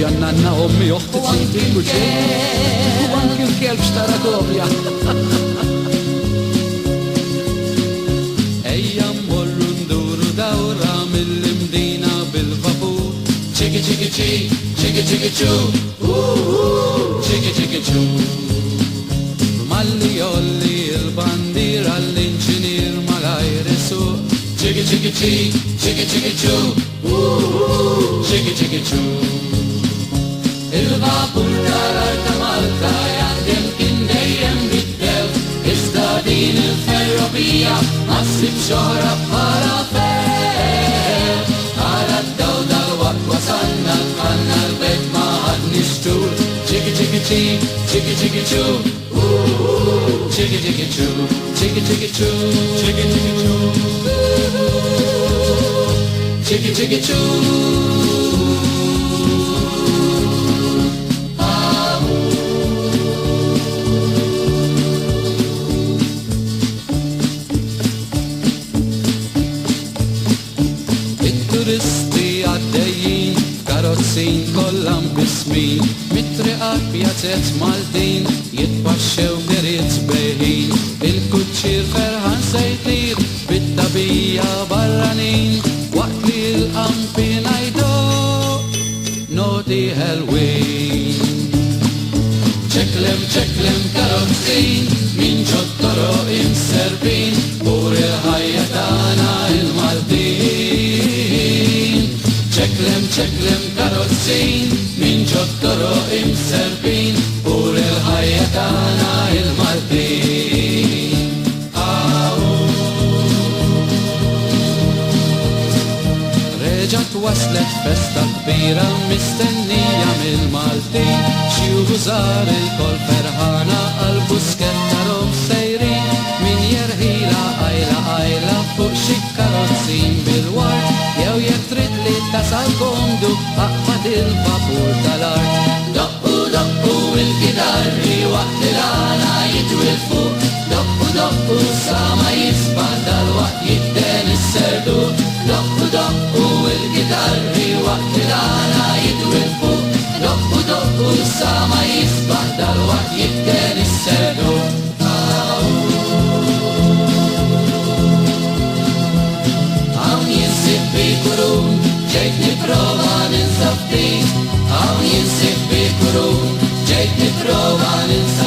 nanna ommi uħti t-siti kuġej u anki l-kelb xtara kopja. Ejja mmorru nduru dawra mill-imdina bil-vapur. Chiki chiki chi, chiki chiki chu, chiki chiki chu. Malli jolli il-bandira l-inġinier mal-ajrisu. Chiki chiki chi, chiki chiki chu, chiki chiki chu. Il-vapur tal-Arta Malta jaħdem kien dejjem bid-dew, iżda din il-ferrovija ma ssib xora bħala few. Għala d-daw dal-waqt wasalna tħanna l-bejt ma ħadniex tul. Chiki chiki chi, chiki chiki chu, chiki chiki chu, chiki chiki chu, chiki chiki chu, chiki chiki chu. Turisti għaddejjin, karozzin kollam bismin, mitriqat pjazzet Maltin, jitbaxxew deriet beħin, il-kuċċir ferħan sejtir, bit-tabija barranin, waqt li l-qampi najdo, noti Halloween. ċeklem karozzin, min ġottoro imserbin, pur il-ħajja tana il-Maltin. ċeklem karozzin, min ġottoro imserbin, pur il-ħajja tana il-Maltin. Reġat waslet festa kbira mistennija mill-Maltin, xi użar il-kol ferħana għal-busketta rom sejrin, min jerħila għajla fuq xi karozzin bil-wart, jew jekk trid li tasal komdu aqbad il-vapur tal-art. Doqqu il-kitarri waqt il-għana jitwilfu, doqqu sa ma jisbad dal-waqt jidden is-serdu. Doqqu il-kitarri waqt il-għana jitwilfu, doqqu sa ma jisbad dal-waqt jidden is-serdu. Kurun, ġejt niprofa ninsab din, għaw jinsib bi kurun, ġejt niprofa ninsab